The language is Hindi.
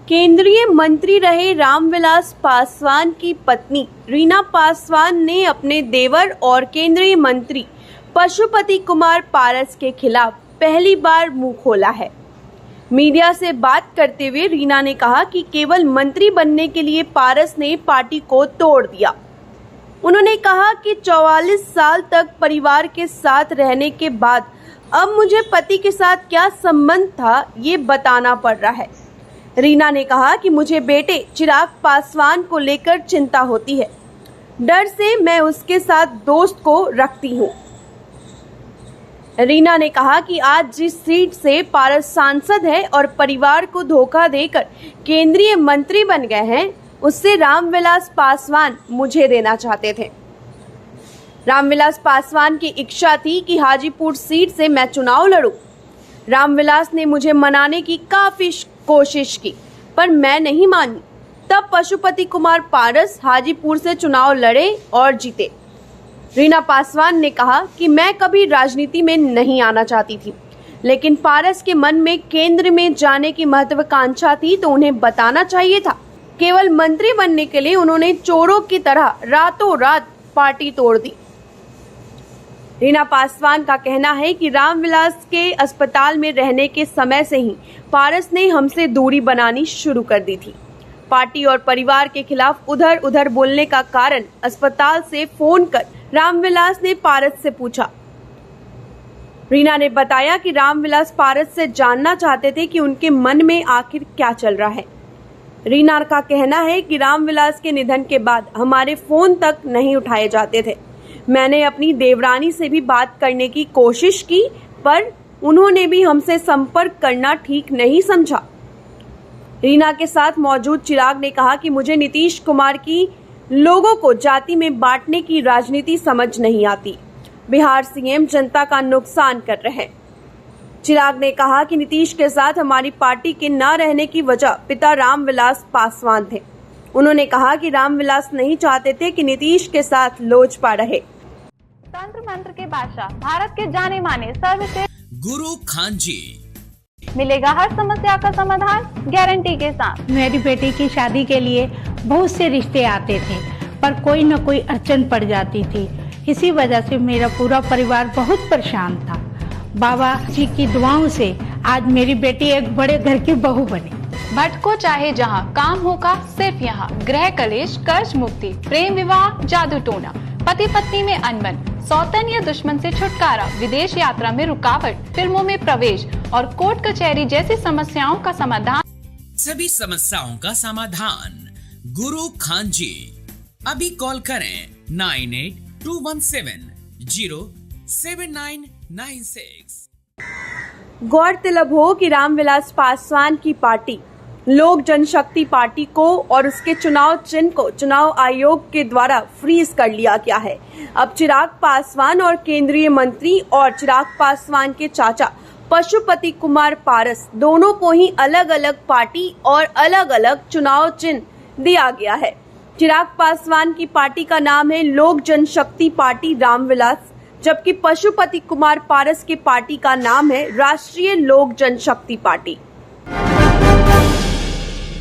केंद्रीय मंत्री रहे रामविलास पासवान की पत्नी रीना पासवान ने अपने देवर और केंद्रीय मंत्री पशुपति कुमार पारस के खिलाफ पहली बार मुंह खोला है। मीडिया से बात करते हुए रीना ने कहा कि केवल मंत्री बनने के लिए पारस ने पार्टी को तोड़ दिया। उन्होंने कहा कि 44 साल तक परिवार के साथ रहने के बाद अब मुझे पति के साथ क्या संबंध था ये बताना पड़ रहा है। रीना ने कहा कि मुझे बेटे चिराग पासवान को लेकर चिंता होती है, डर से मैं उसके साथ दोस्त को रखती हूँ। रीना ने कहा कि आज जिस सीट से पारस सांसद है और परिवार को धोखा देकर केंद्रीय मंत्री बन गए हैं, उससे रामविलास पासवान मुझे देना चाहते थे। रामविलास पासवान की इच्छा थी कि हाजीपुर सीट से मैं चुनाव लड़ूं। रामविलास ने मुझे मनाने की काफी कोशिश की, पर मैं नहीं मानी। तब पशुपति कुमार पारस हाजीपुर से चुनाव लड़े और जीते। रीना पासवान ने कहा कि मैं कभी राजनीति में नहीं आना चाहती थी, लेकिन पारस के मन में केंद्र में जाने की महत्वाकांक्षा थी, तो उन्हें बताना चाहिए था। केवल मंत्री बनने के लिए उन्होंने चोरों की तरह रातों रात पार्टी तोड़ दी। रीना पासवान का कहना है कि रामविलास के अस्पताल में रहने के समय से ही पारस ने हमसे दूरी बनानी शुरू कर दी थी। पार्टी और परिवार के खिलाफ उधर उधर बोलने का कारण अस्पताल से फोन कर रामविलास ने पारस से पूछा। रीना ने बताया कि रामविलास पारस से जानना चाहते थे कि उनके मन में आखिर क्या चल रहा है। रीना का कहना है कि रामविलास के निधन के बाद हमारे फोन तक नहीं उठाए जाते थे। मैंने अपनी देवरानी से भी बात करने की कोशिश की, पर उन्होंने भी हमसे संपर्क करना ठीक नहीं समझा। रीना के साथ मौजूद चिराग ने कहा कि मुझे नीतीश कुमार की लोगों को जाति में बांटने की राजनीति समझ नहीं आती। बिहार सीएम जनता का नुकसान कर रहे हैं। चिराग ने कहा कि नीतीश के साथ हमारी पार्टी के न रहने की वजह पिता रामविलास पासवान थे। उन्होंने कहा कि रामविलास नहीं चाहते थे कि नीतीश के साथ लोजपा रहे। तंत्र मंत्र के बादशाह, भारत के जाने माने सर्वश्रेष्ठ गुरु खान जी, मिलेगा हर समस्या का समाधान गारंटी के साथ। मेरी बेटी की शादी के लिए बहुत से रिश्ते आते थे, पर कोई न कोई अड़चन पड़ जाती थी। इसी वजह से मेरा पूरा परिवार बहुत परेशान था। बाबा जी की दुआओं से आज मेरी बेटी एक बड़े घर की बहू बनी। भटको चाहे जहां, काम होगा सिर्फ यहाँ। गृह कलेश, कर्ज मुक्ति, प्रेम विवाह, जादू टोना, पति पत्नी में अनबन, सौतन या दुश्मन से छुटकारा, विदेश यात्रा में रुकावट, फिल्मों में प्रवेश और कोर्ट कचहरी जैसी समस्याओं का समाधान। सभी समस्याओं का समाधान गुरु खान जी। अभी कॉल करें 9821707996। गौरतलब हो कि रामविलास पासवान की पार्टी लोक जनशक्ति पार्टी को और उसके चुनाव चिन्ह को चुनाव आयोग के द्वारा फ्रीज कर लिया गया है। अब चिराग पासवान और केंद्रीय मंत्री और चिराग पासवान के चाचा पशुपति कुमार पारस दोनों को ही अलग अलग पार्टी और अलग अलग चुनाव चिन्ह दिया गया है। चिराग पासवान की पार्टी का नाम है लोक जनशक्ति पार्टी रामविलास, जबकि पशुपति कुमार पारस की पार्टी का नाम है राष्ट्रीय लोक जनशक्ति पार्टी।